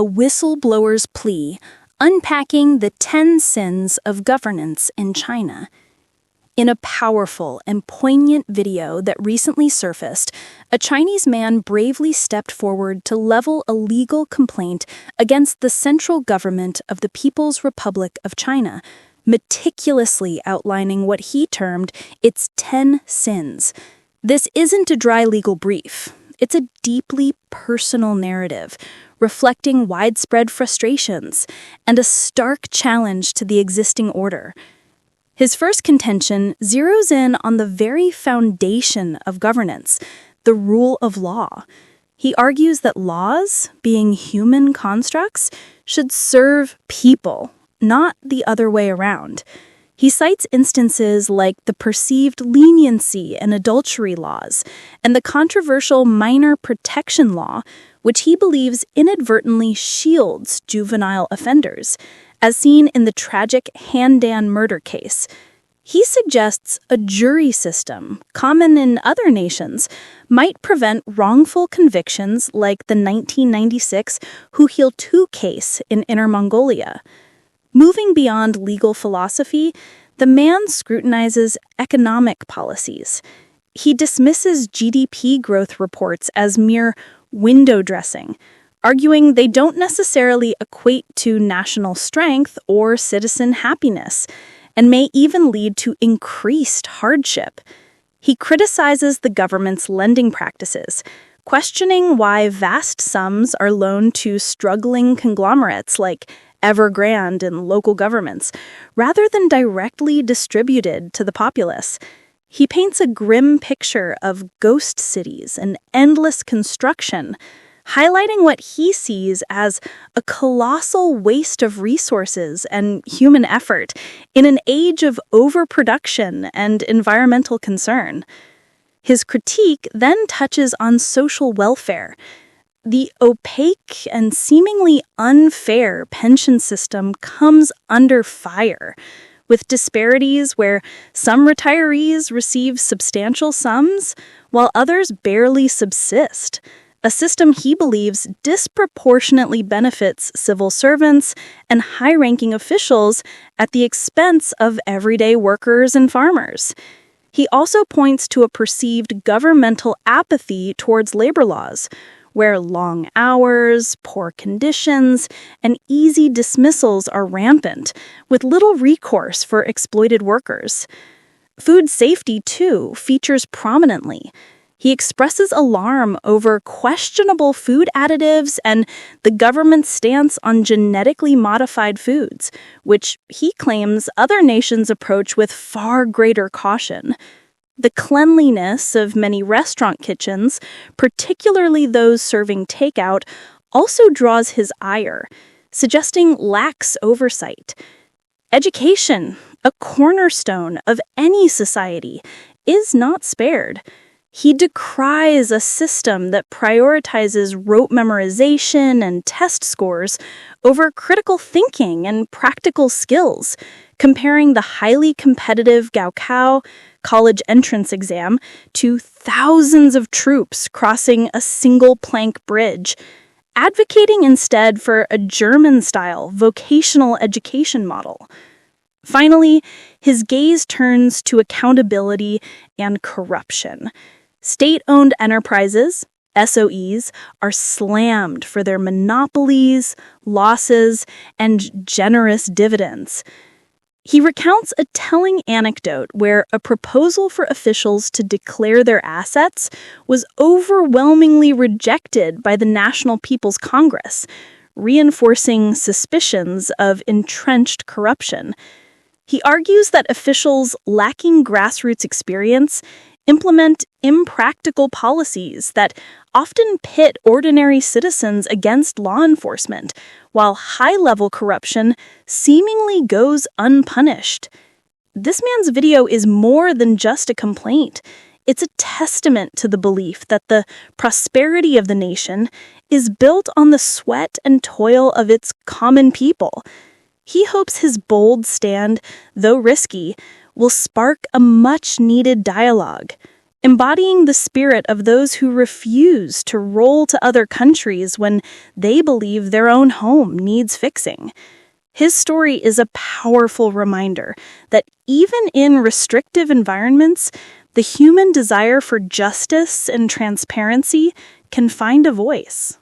A Whistleblower's Plea, Unpacking the 10 Sins of Governance in China. In a powerful and poignant video that recently surfaced, a Chinese man bravely stepped forward to level a legal complaint against the central government of the People's Republic of China, meticulously outlining what he termed its 10 sins. This isn't a dry legal brief. It's a deeply personal narrative, reflecting widespread frustrations and a stark challenge to the existing order. His first contention zeroes in on the very foundation of governance, the rule of law. He argues that laws, being human constructs, should serve people, not the other way around. He cites instances like the perceived leniency in adultery laws and the controversial minor protection law, which he believes inadvertently shields juvenile offenders, as seen in the tragic Handan murder case. He suggests a jury system, common in other nations, might prevent wrongful convictions like the 1996 Huhil II case in Inner Mongolia. Moving beyond legal philosophy, the man scrutinizes economic policies. He dismisses GDP growth reports as mere window dressing, arguing they don't necessarily equate to national strength or citizen happiness, and may even lead to increased hardship. He criticizes the government's lending practices, questioning why vast sums are loaned to struggling conglomerates like Evergrande and local governments, rather than directly distributed to the populace. He paints a grim picture of ghost cities and endless construction, highlighting what he sees as a colossal waste of resources and human effort in an age of overproduction and environmental concern. His critique then touches on social welfare. The opaque and seemingly unfair pension system comes under fire, with disparities where some retirees receive substantial sums while others barely subsist, a system he believes disproportionately benefits civil servants and high-ranking officials at the expense of everyday workers and farmers. He also points to a perceived governmental apathy towards labor laws, where long hours, poor conditions, and easy dismissals are rampant, with little recourse for exploited workers. Food safety, too, features prominently. He expresses alarm over questionable food additives and the government's stance on genetically modified foods, which he claims other nations approach with far greater caution. The cleanliness of many restaurant kitchens, particularly those serving takeout, also draws his ire, suggesting lax oversight. Education, a cornerstone of any society, is not spared. He decries a system that prioritizes rote memorization and test scores over critical thinking and practical skills, comparing the highly competitive Gaokao college entrance exam to thousands of troops crossing a single plank bridge, advocating instead for a German-style vocational education model. Finally, his gaze turns to accountability and corruption. State-owned enterprises, SOEs, are slammed for their monopolies, losses, and generous dividends. He recounts a telling anecdote where a proposal for officials to declare their assets was overwhelmingly rejected by the National People's Congress, reinforcing suspicions of entrenched corruption. He argues that officials lacking grassroots experience implement impractical policies that often pit ordinary citizens against law enforcement, while high-level corruption seemingly goes unpunished. This man's video is more than just a complaint. It's a testament to the belief that the prosperity of the nation is built on the sweat and toil of its common people. He hopes his bold stand, though risky, will spark a much-needed dialogue, embodying the spirit of those who refuse to roll to other countries when they believe their own home needs fixing. His story is a powerful reminder that even in restrictive environments, the human desire for justice and transparency can find a voice.